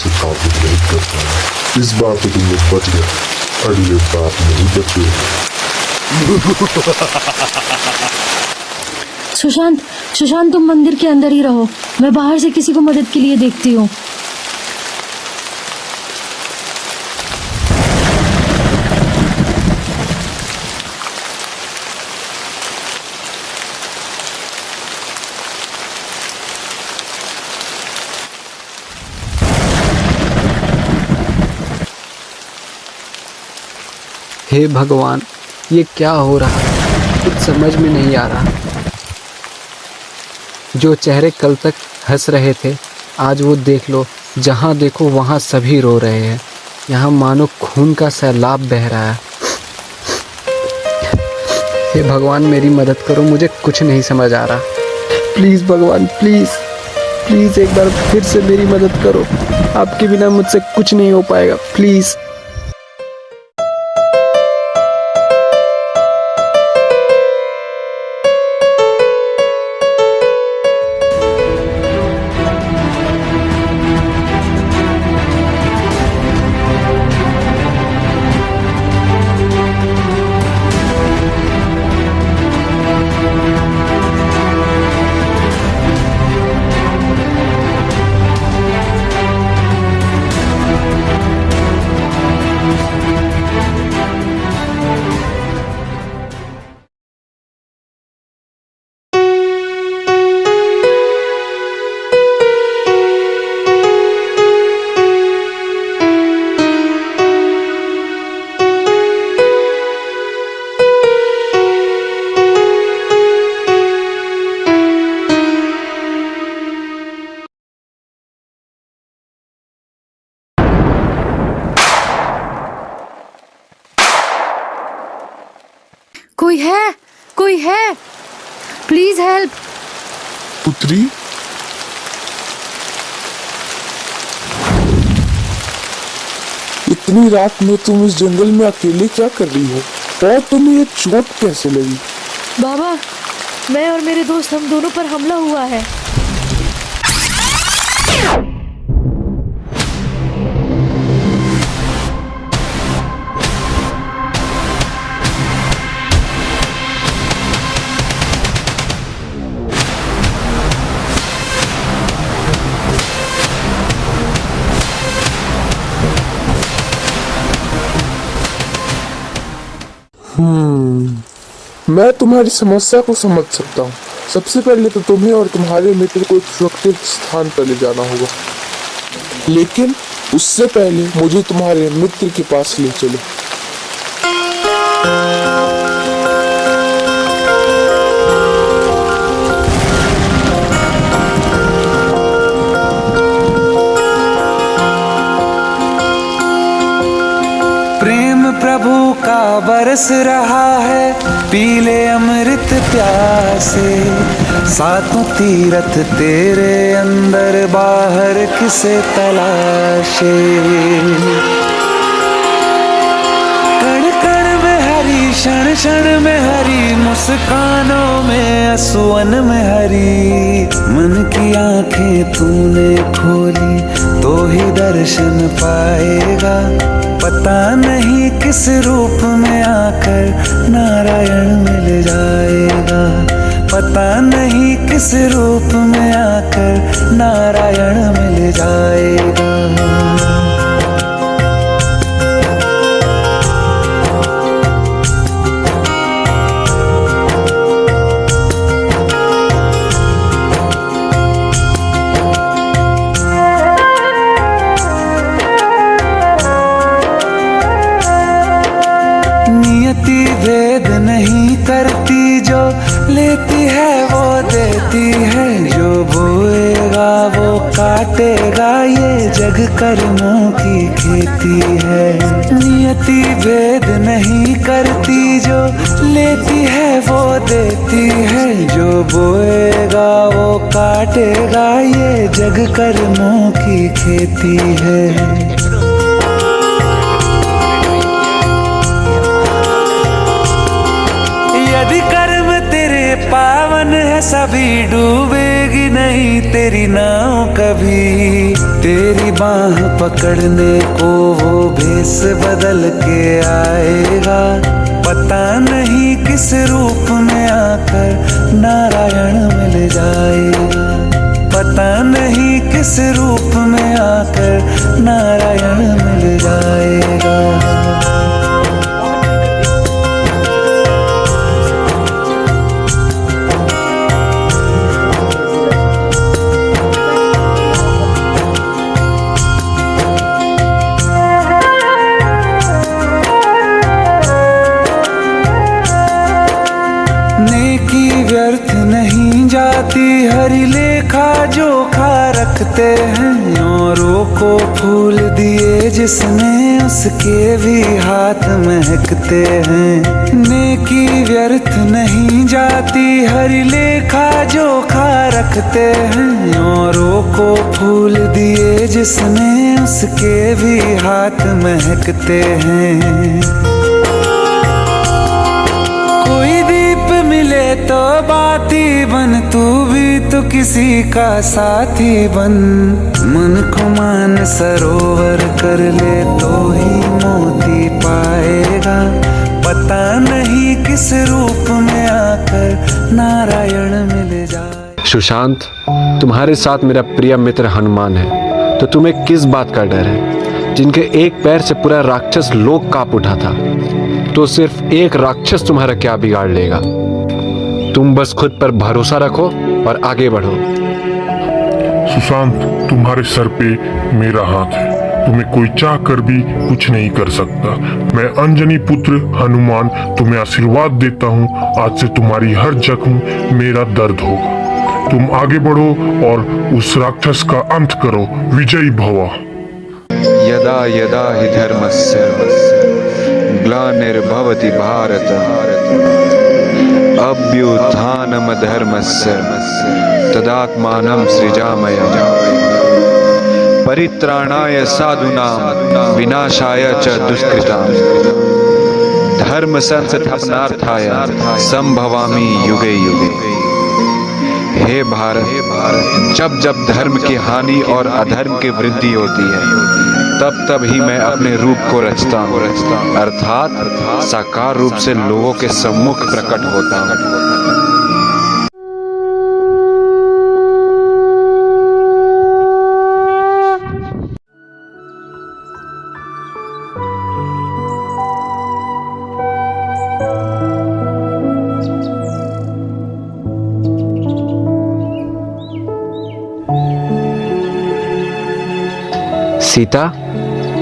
से काबिल नहीं कर पाया। इस बार तो तुम लोग बच गए, अगले बार नहीं बचे। सुशांत, सुशांत तुम मंदिर के अंदर ही रहो, मैं बाहर से किसी को मदद के लिए देखती हूँ। हे भगवान, ये क्या हो रहा है? कुछ समझ में नहीं आ रहा। जो चेहरे कल तक हंस रहे थे, आज वो देख लो, जहाँ देखो वहाँ सभी रो रहे हैं। यहाँ मानो खून का सैलाब बह रहा है। हे भगवान, मेरी मदद करो, मुझे कुछ नहीं समझ आ रहा। प्लीज़ भगवान, प्लीज़ प्लीज़ एक बार फिर से मेरी मदद करो। आपके बिना मुझसे कुछ नहीं हो पाएगा, प्लीज़। कोई है, कोई है, प्लीज हेल्प। पुत्री, इतनी रात में तुम इस जंगल में अकेले क्या कर रही हो? और तुम्हें ये चोट कैसे लगी? बाबा, मैं और मेरे दोस्त, हम दोनों पर हमला हुआ है। मैं तुम्हारी समस्या को समझ सकता हूँ। सबसे पहले तो तुम्हें और तुम्हारे मित्र को एक सुरक्षित स्थान पर ले जाना होगा, लेकिन उससे पहले मुझे तुम्हारे मित्र के पास ले चलो। प्रेम प्रभु का बरस रहा है, पीले अमृत प्यासे। सातों तीरथ तेरे अंदर, बाहर किसे तलाशे। कण कण में हरी, क्षण क्षण में हरी, मुस्कानों में असुवन में हरी। मन की आंखें तूने खोली तो ही दर्शन पाएगा। पता नहीं किस रूप में आकर नारायण मिल जाएगा। पता नहीं किस रूप में आकर नारायण मिल जाएगा। भेद नहीं करती, जो लेती है वो देती है। जो बोएगा वो काटेगा, ये जग कर्मों की खेती है। नियति भेद नहीं करती, जो लेती है वो देती है। जो बोएगा वो काटेगा, ये जग कर्मों की खेती है। यदि कर्म तेरे पावन है, सभी डूबेगी नहीं तेरी नाव कभी। तेरी बाह पकड़ने को वो भेस बदल के आएगा। पता नहीं किस रूप में आकर नारायण मिल जाएगा। पता नहीं किस रूप में आकर नारायण मिल जाएगा। नेकी व्यर्थ नहीं जाती, हरि लेखा जोखा रखते हैं। औरों को फूल दिए जिसने, उसके भी हाथ महकते हैं। नेकी व्यर्थ नहीं जाती, हरि लेखा जोखा रखते हैं। औरों को फूल दिए जिसने, उसके भी हाथ महकते हैं। कोई दीप मिले तो बाती बन, तू भी तो किसी का साथी बन। मन को मान सरोवर कर ले तो ही मोती पाएगा। पता नहीं किस रूप में आकर नारायण मिल जाए। सुशांत, तुम्हारे साथ मेरा प्रिय मित्र हनुमान है, तो तुम्हें किस बात का डर है? जिनके एक पैर से पूरा राक्षस लोक कांप उठा था, तो सिर्फ एक राक्षस तुम्हारा क्या बिगाड़ लेगा? तुम बस खुद पर भरोसा रखो और आगे बढ़ो। सुशांत, तुम्हारे सर पे मेरा हाथ है, तुम्हें कोई चाह कर भी कुछ नहीं कर सकता। मैं अंजनी पुत्र हनुमान तुम्हें आशीर्वाद देता हूँ। आज से तुम्हारी हर जख्म मेरा दर्द होगा। तुम आगे बढ़ो और उस राक्षस का अंत करो। विजयी भव। यदा यदा हि धर्मस्य ग्लानिर्भवति भारत, अभ्युत्थानमधर्मस्य तदात्मानं सृजाम्यहम्। परित्राणाय साधूनां विनाशाय च दुष्कृतां, धर्म संस्थापनार्थाय संभवामि युगे युगे। हे भारत, जब जब धर्म की हानि और अधर्म की वृद्धि होती है, तब तब ही मैं अपने रूप को रचता हूँ, अर्थात साकार रूप से लोगों के सम्मुख प्रकट होता हूँ। सीता,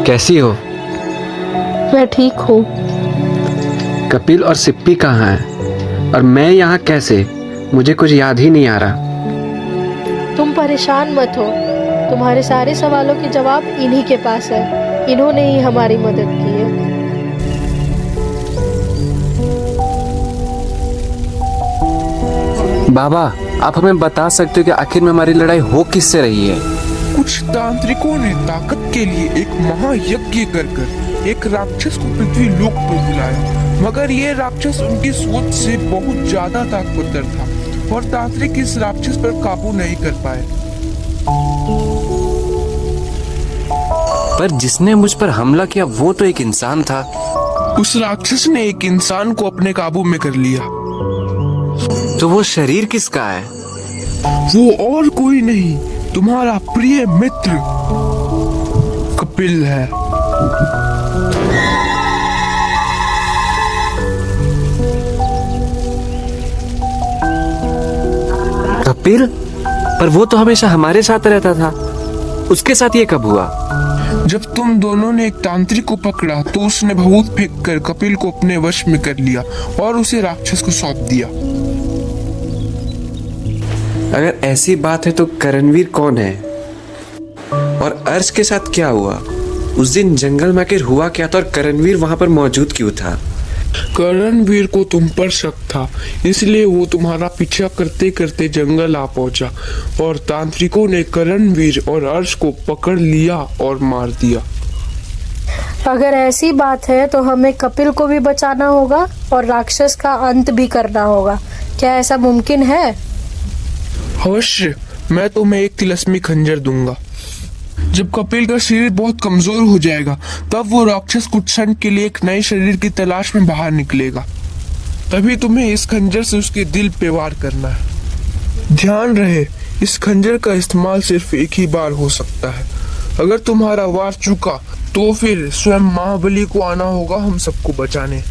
कैसी हो? मैं ठीक हूँ। कपिल और सिप्पी कहाँ हैं? और मैं यहाँ कैसे? मुझे कुछ याद ही नहीं आ रहा। तुम परेशान मत हो, तुम्हारे सारे सवालों के जवाब इन्हीं के पास है। इन्होंने ही हमारी मदद की है। बाबा, आप हमें बता सकते हो कि आखिर में हमारी लड़ाई हो किससे रही है? कुछ तांत्रिकों ने ताकत के लिए एक महायज्ञ कर एक राक्षस को पृथ्वी लोक पर बुलाया, मगर ये राक्षस उनकी सोच से बहुत ज्यादा ताकतवर था और तांत्रिक इस राक्षस पर काबू नहीं कर पाए। पर जिसने मुझ पर हमला किया वो तो एक इंसान था। उस राक्षस ने एक इंसान को अपने काबू में कर लिया। तो वो शरीर किसका है? वो और कोई नहीं, तुम्हारा प्रिय मित्र कपिल है। कपिल? पर वो तो हमेशा हमारे साथ रहता था, उसके साथ ये कब हुआ? जब तुम दोनों ने एक तांत्रिक को पकड़ा तो उसने भभूत फेंक कर कपिल को अपने वश में कर लिया और उसे राक्षस को सौंप दिया। अगर ऐसी बात है तो करणवीर कौन है? और अर्श के साथ क्या हुआ? उस दिन जंगल में आखिर हुआ क्या था और करणवीर वहां पर मौजूद क्यों था? करणवीर को तुम पर शक था, इसलिए वो तुम्हारा पीछा करते करते जंगल आ पहुंचा और तांत्रिकों ने करणवीर और अर्श को पकड़ लिया और मार दिया। अगर ऐसी बात है तो हमें कपिल को भी बचाना होगा और राक्षस का अंत भी करना होगा। क्या ऐसा मुमकिन है? अवश्य, मैं तुम्हें एक तिलस्मी खंजर दूंगा। जब कपिल का शरीर बहुत कमजोर हो जाएगा तब वो राक्षस कुछ क्षण के लिए एक नए शरीर की तलाश में बाहर निकलेगा। तभी तुम्हें इस खंजर से उसके दिल पे वार करना है। ध्यान रहे, इस खंजर का इस्तेमाल सिर्फ एक ही बार हो सकता है। अगर तुम्हारा वार चुका तो फिर स्वयं महाबली को आना होगा हम सबको बचाने।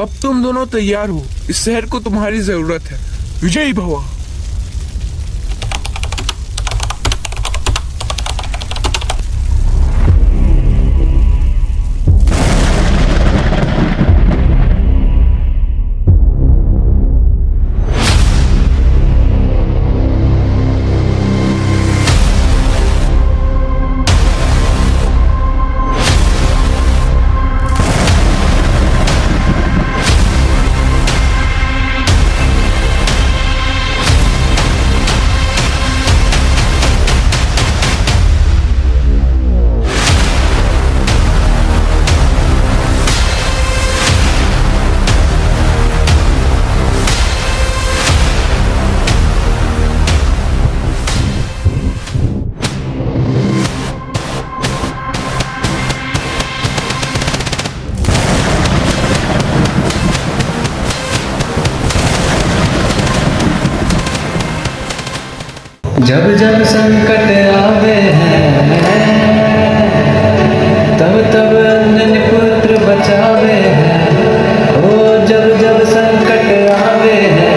अब तुम दोनों तैयार हो, इस शहर को तुम्हारी जरूरत है। विजयी भव। जब जब संकट आवे हैं तब तब अंजनी पुत्र बचावे हैं। ओ जब जब संकट आवे हैं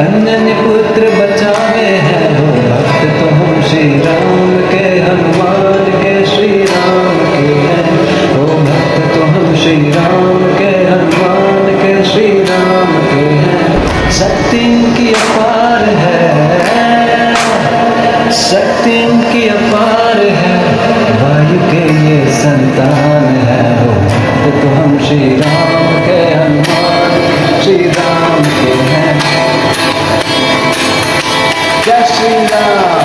अंजनी पुत्र बचावे हैं। ओ भक्त तो हम श्री राम के हनुमान के श्री राम के हैं। ओ भक्त तो हम श्री राम के हनुमान के श्री राम के हैं। शक्ति इनकी अपार है, शक्ति इनकी अपार है, वायु के ये संतान है। हो तो हम श्री राम के हनुमान श्री राम के हैं। जय श्री राम।